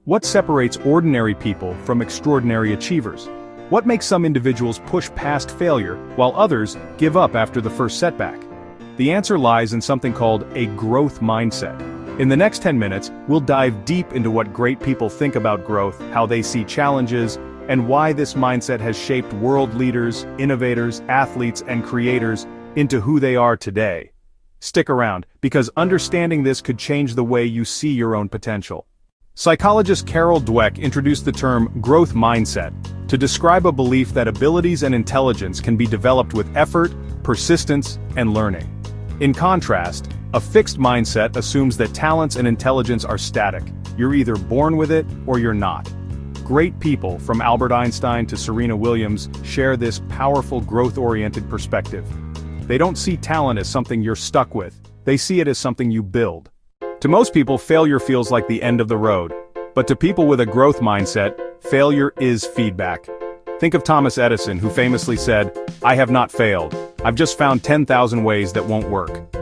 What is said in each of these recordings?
What separates ordinary people from extraordinary achievers? What makes some individuals push past failure, while others give up after the first setback? The answer lies in something called a growth mindset. In the next 10 minutes, we'll dive deep into what great people think about growth, how they see challenges, and why this mindset has shaped world leaders, innovators, athletes, and creators into who they are today. Stick around, because understanding this could change the way you see your own potential. Psychologist Carol Dweck introduced the term growth mindset to describe a belief that abilities and intelligence can be developed with effort, persistence, and learning. In contrast, a fixed mindset assumes that talents and intelligence are static. You're either born with it or you're not. Great people, from Albert Einstein to Serena Williams, share this powerful growth-oriented perspective. They don't see talent as something you're stuck with, they see it as something you build. To most people, failure feels like the end of the road. But to people with a growth mindset, failure is feedback. Think of Thomas Edison, who famously said, "I have not failed. I've just found 10,000 ways that won't work."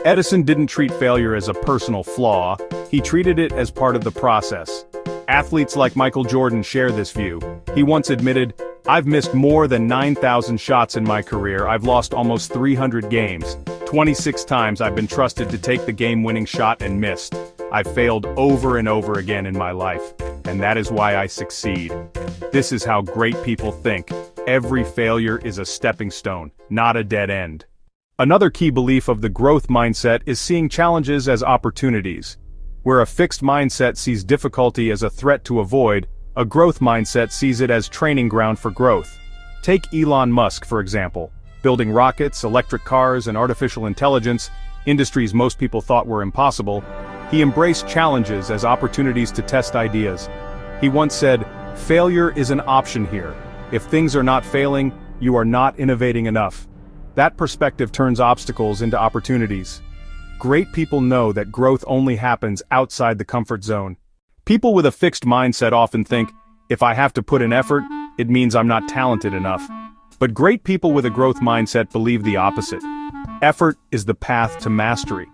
Edison didn't treat failure as a personal flaw, he treated it as part of the process. Athletes like Michael Jordan share this view. He once admitted, "I've missed more than 9,000 shots in my career. I've lost almost 300 games. 26 times I've been trusted to take the game-winning shot and missed. I've failed over and over again in my life, and that is why I succeed." This is how great people think. Every failure is a stepping stone, not a dead end. Another key belief of the growth mindset is seeing challenges as opportunities. Where a fixed mindset sees difficulty as a threat to avoid, a growth mindset sees it as training ground for growth. Take Elon Musk, for example. Building rockets, electric cars, and artificial intelligence, industries most people thought were impossible, he embraced challenges as opportunities to test ideas. He once said, "Failure is an option here. If things are not failing, you are not innovating enough." That perspective turns obstacles into opportunities. Great people know that growth only happens outside the comfort zone. People with a fixed mindset often think, "If I have to put in effort, it means I'm not talented enough." But great people with a growth mindset believe the opposite. Effort is the path to mastery.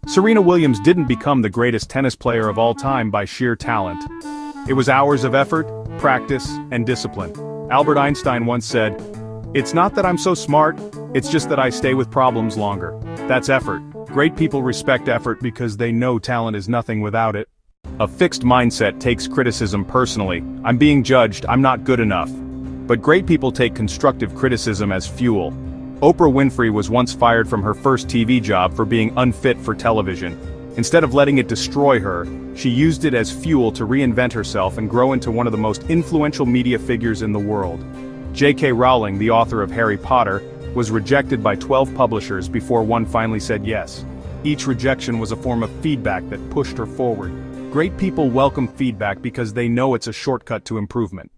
Serena Williams didn't become the greatest tennis player of all time by sheer talent. It was hours of effort, practice, and discipline. Albert Einstein once said, "It's not that I'm so smart, it's just that I stay with problems longer." That's effort. Great people respect effort because they know talent is nothing without it. A fixed mindset takes criticism personally. "I'm being judged, I'm not good enough." But great people take constructive criticism as fuel. Oprah Winfrey was once fired from her first TV job for being unfit for television. Instead of letting it destroy her, she used it as fuel to reinvent herself and grow into one of the most influential media figures in the world. J.K. Rowling, the author of Harry Potter, was rejected by 12 publishers before one finally said yes. Each rejection was a form of feedback that pushed her forward. Great people welcome feedback because they know it's a shortcut to improvement.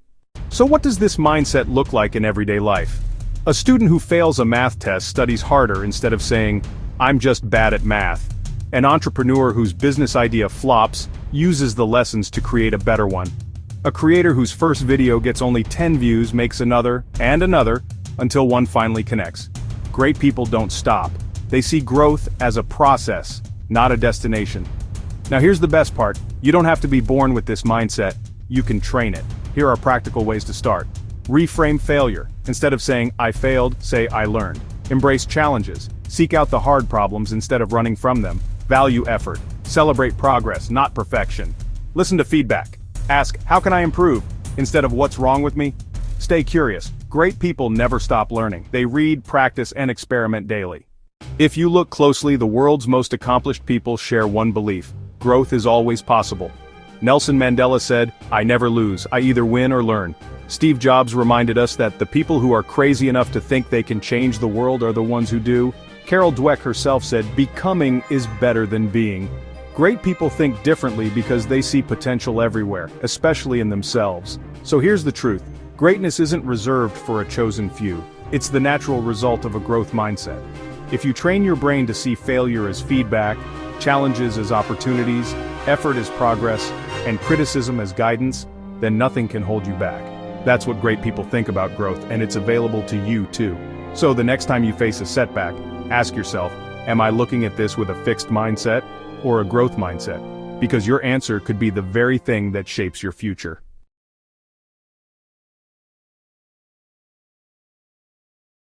So what does this mindset look like in everyday life? A student who fails a math test studies harder instead of saying, "I'm just bad at math." An entrepreneur whose business idea flops uses the lessons to create a better one. A creator whose first video gets only 10 views makes another, and another, until one finally connects. Great people don't stop. They see growth as a process, not a destination. Now here's the best part, you don't have to be born with this mindset, you can train it. Here are practical ways to start. Reframe failure. Instead of saying, "I failed," say, "I learned." Embrace challenges. Seek out the hard problems instead of running from them. Value effort. Celebrate progress, not perfection. Listen to feedback. Ask, "How can I improve?" instead of "What's wrong with me?" Stay curious. Great people never stop learning. They read, practice, and experiment daily. If you look closely, the world's most accomplished people share one belief: growth is always possible. Nelson Mandela said, "I never lose, I either win or learn." Steve Jobs reminded us that the people who are crazy enough to think they can change the world are the ones who do. Carol Dweck herself said, "Becoming is better than being." Great people think differently because they see potential everywhere, especially in themselves. So here's the truth. Greatness isn't reserved for a chosen few. It's the natural result of a growth mindset. If you train your brain to see failure as feedback, challenges as opportunities, effort as progress, and criticism as guidance, then nothing can hold you back. That's what great people think about growth, and it's available to you too. So the next time you face a setback, ask yourself, am I looking at this with a fixed mindset or a growth mindset? because your answer could be the very thing that shapes your future.